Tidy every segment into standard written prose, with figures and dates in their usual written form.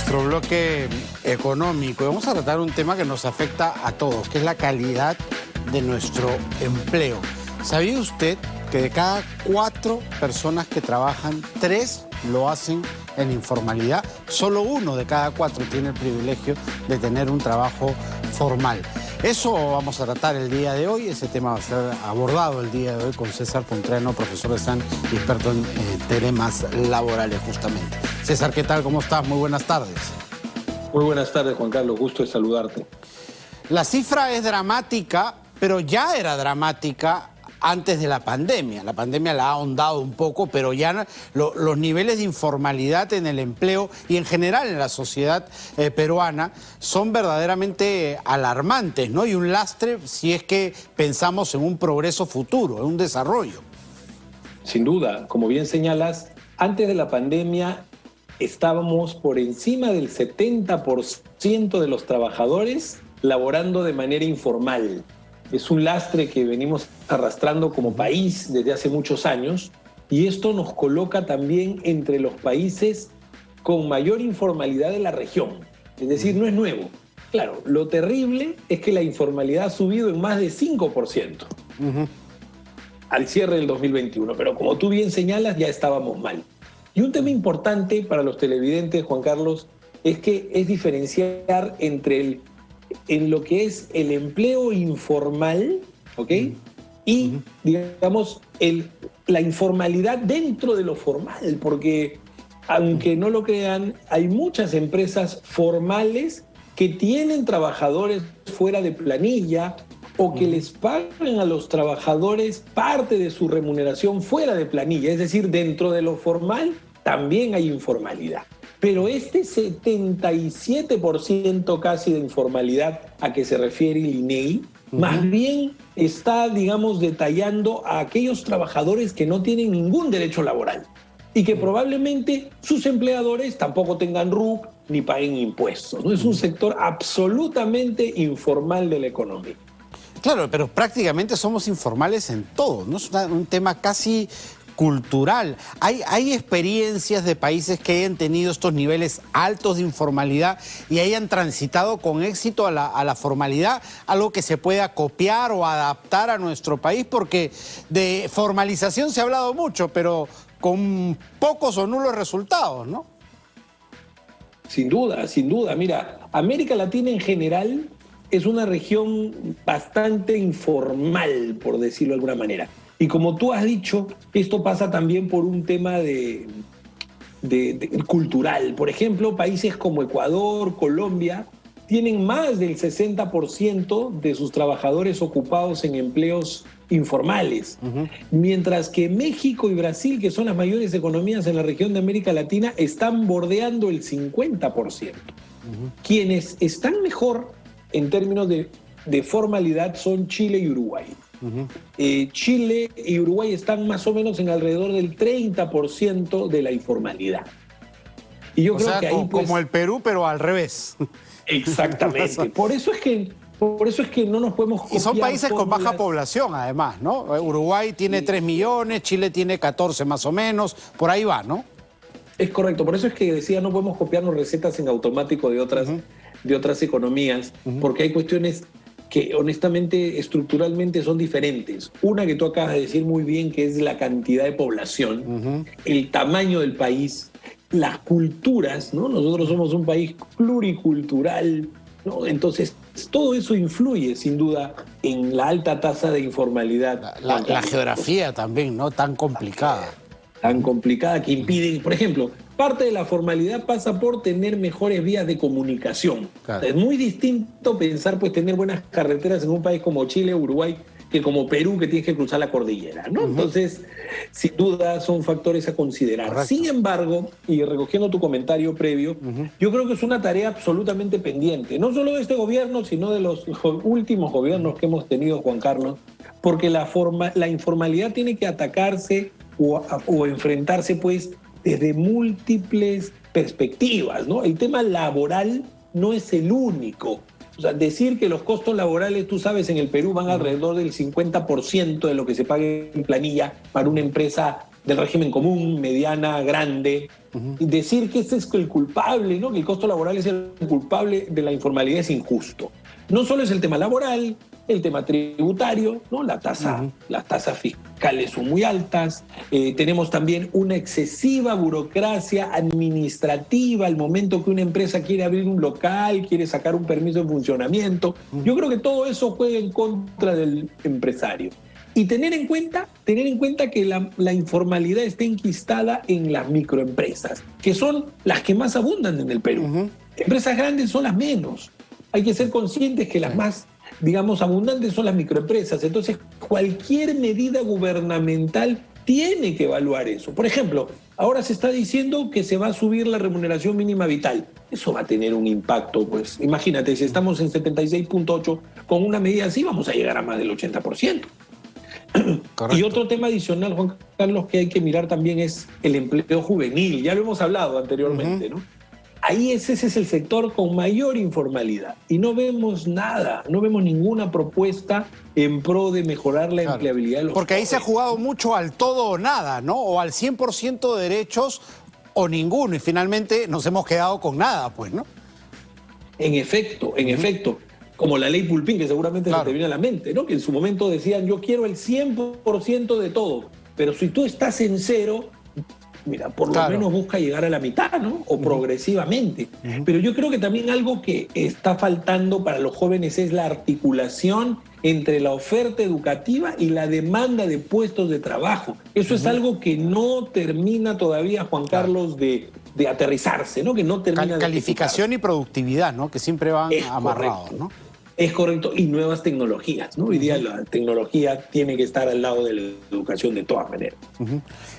nuestro bloque económico. Vamos a tratar un tema que nos afecta a todos, que es la calidad de nuestro empleo. ¿Sabía usted que de cada 4 personas que trabajan, 3 lo hacen en informalidad? Solo 1 de cada 4 tiene el privilegio de tener un trabajo formal. Eso vamos a tratar el día de hoy. Ese tema va a ser abordado el día de hoy con César Puntreno, profesor de SAN y experto en temas laborales justamente. César, ¿qué tal? ¿Cómo estás? Muy buenas tardes. Muy buenas tardes, Juan Carlos. Gusto de saludarte. La cifra es dramática, pero ya era dramática antes de la pandemia. La pandemia la ha ahondado un poco, pero ya los niveles de informalidad en el empleo y en general en la sociedad peruana son verdaderamente alarmantes, ¿no? Y un lastre si es que pensamos en un progreso futuro, en un desarrollo. Sin duda, como bien señalas, antes de la pandemia estábamos por encima del 70% de los trabajadores laborando de manera informal. Es un lastre que venimos arrastrando como país desde hace muchos años y esto nos coloca también entre los países con mayor informalidad de la región. Es decir, no es nuevo. Claro, lo terrible es que la informalidad ha subido en más de 5% al cierre del 2021, pero como tú bien señalas, ya estábamos mal. Y un tema importante para los televidentes, Juan Carlos, es que es diferenciar entre en lo que es el empleo informal, ¿ok? Y, digamos, la informalidad dentro de lo formal, porque aunque no lo crean, hay muchas empresas formales que tienen trabajadores fuera de planilla o que les pagan a los trabajadores parte de su remuneración fuera de planilla, es decir, dentro de lo formal también hay informalidad. Pero este 77% casi de informalidad a que se refiere el INEI, más bien está, digamos, detallando a aquellos trabajadores que no tienen ningún derecho laboral y que probablemente sus empleadores tampoco tengan RUC ni paguen impuestos, ¿no? Es un sector absolutamente informal de la economía. Claro, pero prácticamente somos informales en todo, ¿no? Es un tema casi cultural. Hay experiencias de países que hayan tenido estos niveles altos de informalidad y hayan transitado con éxito a la formalidad, algo que se pueda copiar o adaptar a nuestro país, porque de formalización se ha hablado mucho, pero con pocos o nulos resultados, ¿no? Sin duda, sin duda. Mira, América Latina en general es una región bastante informal, por decirlo de alguna manera. Y como tú has dicho, esto pasa también por un tema cultural. Por ejemplo, países como Ecuador, Colombia, tienen más del 60% de sus trabajadores ocupados en empleos informales. Mientras que México y Brasil, que son las mayores economías en la región de América Latina, están bordeando el 50%. Quienes están mejor en términos de formalidad son Chile y Uruguay. Chile y Uruguay están más o menos en alrededor del 30% de la informalidad. Y yo creo que ahí, pues, como el Perú, pero al revés. Exactamente. Por eso es que no nos podemos copiar. Y son países con baja población, además, ¿no? Uruguay tiene 3 millones, Chile tiene 14 más o menos, por ahí va, ¿no? Es correcto. Por eso es que decía, no podemos copiarnos recetas en automático de otras economías, porque hay cuestiones que honestamente, estructuralmente son diferentes. Una que tú acabas de decir muy bien, que es la cantidad de población, el tamaño del país, las culturas, ¿no? Nosotros somos un país pluricultural, ¿no? Entonces, todo eso influye, sin duda, en la alta tasa de informalidad. La geografía también, ¿no? Tan complicada. Tan complicada que impide, por ejemplo, parte de la formalidad pasa por tener mejores vías de comunicación. Claro. Es muy distinto pensar, pues, tener buenas carreteras en un país como Chile, Uruguay, que como Perú, que tienes que cruzar la cordillera, ¿no? Entonces, sin duda, son factores a considerar. Correcto. Sin embargo, y recogiendo tu comentario previo, yo creo que es una tarea absolutamente pendiente, no solo de este gobierno, sino de los últimos gobiernos que hemos tenido, Juan Carlos, porque la informalidad tiene que atacarse o enfrentarse, pues, desde múltiples perspectivas, ¿no? El tema laboral no es el único. O sea, decir que los costos laborales, tú sabes, en el Perú van alrededor del 50% de lo que se paga en planilla para una empresa del régimen común, mediana, grande, y decir que ese es el culpable, ¿no? Que el costo laboral es el culpable de la informalidad es injusto. No solo es el tema laboral, el tema tributario, ¿no? Las tasas fiscales son muy altas, tenemos también una excesiva burocracia administrativa al momento que una empresa quiere abrir un local, quiere sacar un permiso de funcionamiento. Yo creo que todo eso juega en contra del empresario. Y tener en cuenta que la informalidad está enquistada en las microempresas, que son las que más abundan en el Perú. Empresas grandes son las menos. Hay que ser conscientes que las más, digamos, abundantes son las microempresas. Entonces, cualquier medida gubernamental tiene que evaluar eso. Por ejemplo, ahora se está diciendo que se va a subir la remuneración mínima vital. Eso va a tener un impacto, pues imagínate, si estamos en 76.8, con una medida así vamos a llegar a más del 80%. Correcto. Y otro tema adicional, Juan Carlos, que hay que mirar también es el empleo juvenil. Ya lo hemos hablado anteriormente, ¿no? Ahí ese es el sector con mayor informalidad y no vemos nada, no vemos ninguna propuesta en pro de mejorar la empleabilidad de los Porque ahí jóvenes. se ha jugado mucho al todo o nada, ¿no? O al 100% de derechos o ninguno, y finalmente nos hemos quedado con nada, pues, ¿no? En efecto, como la ley Pulpín, que seguramente se te viene a la mente, ¿no? Que en su momento decían, yo quiero el 100% de todo, pero si tú estás en cero, mira, por lo menos busca llegar a la mitad, ¿no? O progresivamente. Pero yo creo que también algo que está faltando para los jóvenes es la articulación entre la oferta educativa y la demanda de puestos de trabajo. Eso es algo que no termina todavía, Juan Carlos, de aterrizarse, ¿no? Que no termina de calificación y productividad, ¿no? Que siempre van amarrados, ¿no? Es correcto, y nuevas tecnologías, ¿no? Hoy día la tecnología tiene que estar al lado de la educación de todas maneras.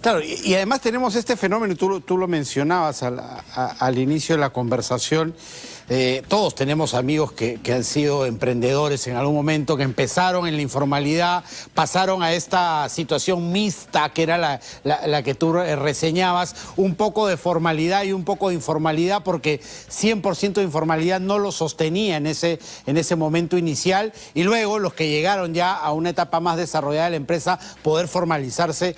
Claro, y además tenemos este fenómeno, y tú lo mencionabas al inicio de la conversación. Todos tenemos amigos que han sido emprendedores en algún momento, que empezaron en la informalidad, pasaron a esta situación mixta que era la que tú reseñabas, un poco de formalidad y un poco de informalidad, porque 100% de informalidad no lo sostenía en ese momento inicial, y luego los que llegaron ya a una etapa más desarrollada de la empresa, poder formalizarse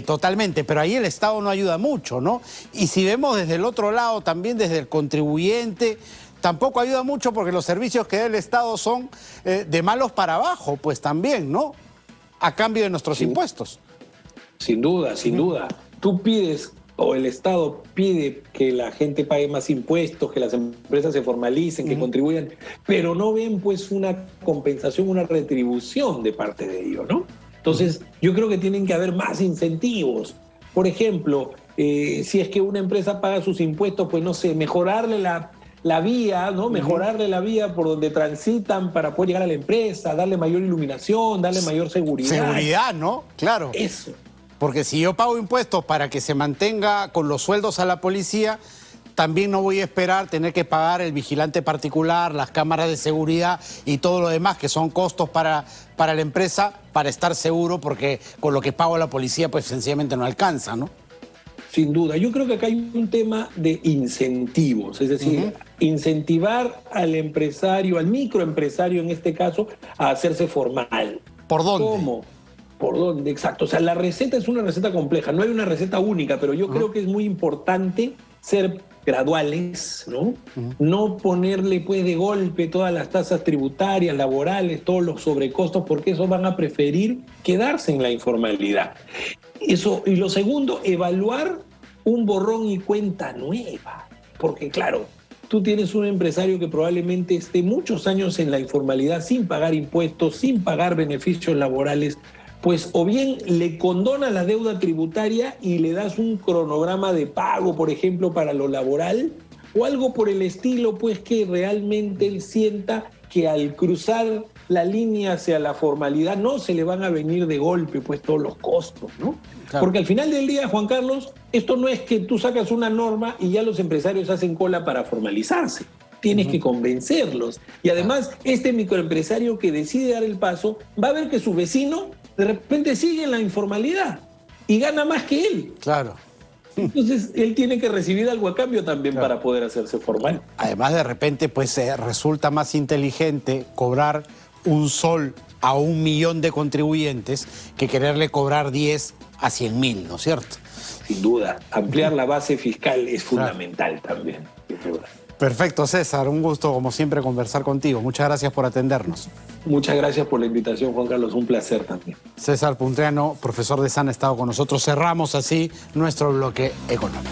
totalmente. Pero ahí el Estado no ayuda mucho, ¿no? Y si vemos desde el otro lado, también desde el contribuyente, tampoco ayuda mucho, porque los servicios que da el Estado son de malos para abajo, pues también, ¿no? A cambio de nuestros impuestos. Sin duda, sin duda. Tú pides, o el Estado pide que la gente pague más impuestos, que las empresas se formalicen, que contribuyan, pero no ven pues una compensación, una retribución de parte de ello, ¿no? Entonces, yo creo que tienen que haber más incentivos. Por ejemplo, si es que una empresa paga sus impuestos, pues no sé, mejorarle la vía, ¿no? Mejorarle la vía por donde transitan para poder llegar a la empresa, darle mayor iluminación, darle mayor seguridad. Seguridad, ¿no? Claro. Eso. Porque si yo pago impuestos para que se mantenga con los sueldos a la policía, también no voy a esperar tener que pagar el vigilante particular, las cámaras de seguridad y todo lo demás, que son costos para la empresa, para estar seguro, porque con lo que pago a la policía, pues sencillamente no alcanza, ¿no? Sin duda. Yo creo que acá hay un tema de incentivos, es decir, incentivar al empresario, al microempresario en este caso, a hacerse formal. ¿Por dónde? ¿Cómo? ¿Por dónde? Exacto. O sea, la receta es una receta compleja, no hay una receta única, pero yo creo que es muy importante ser graduales, ¿no? No ponerle pues de golpe todas las tasas tributarias, laborales, todos los sobrecostos, porque eso van a preferir quedarse en la informalidad. Eso. Y lo segundo, evaluar un borrón y cuenta nueva, porque claro, tú tienes un empresario que probablemente esté muchos años en la informalidad sin pagar impuestos, sin pagar beneficios laborales, pues o bien le condona la deuda tributaria y le das un cronograma de pago, por ejemplo, para lo laboral, o algo por el estilo, pues que realmente él sienta que al cruzar la línea hacia la formalidad no se le van a venir de golpe pues todos los costos, ¿no? Claro. Porque al final del día, Juan Carlos, esto no es que tú sacas una norma y ya los empresarios hacen cola para formalizarse. Tienes que convencerlos. Y además, este microempresario que decide dar el paso va a ver que su vecino de repente sigue en la informalidad y gana más que él. Claro. Entonces, él tiene que recibir algo a cambio también para poder hacerse formal. Además, de repente, pues resulta más inteligente cobrar un sol a 1 millón de contribuyentes que quererle cobrar 10 a 100.000, ¿no es cierto? Sin duda, ampliar la base fiscal es fundamental también, sin duda. Perfecto, César, un gusto como siempre conversar contigo. Muchas gracias por atendernos. Muchas gracias por la invitación, Juan Carlos, un placer también. César Puntriano, profesor de SAN, ha estado con nosotros. Cerramos así nuestro bloque económico.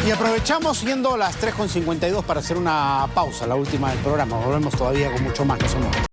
Y aprovechamos siendo las 3:52 para hacer una pausa, la última del programa. Volvemos todavía con mucho más, no se muevan.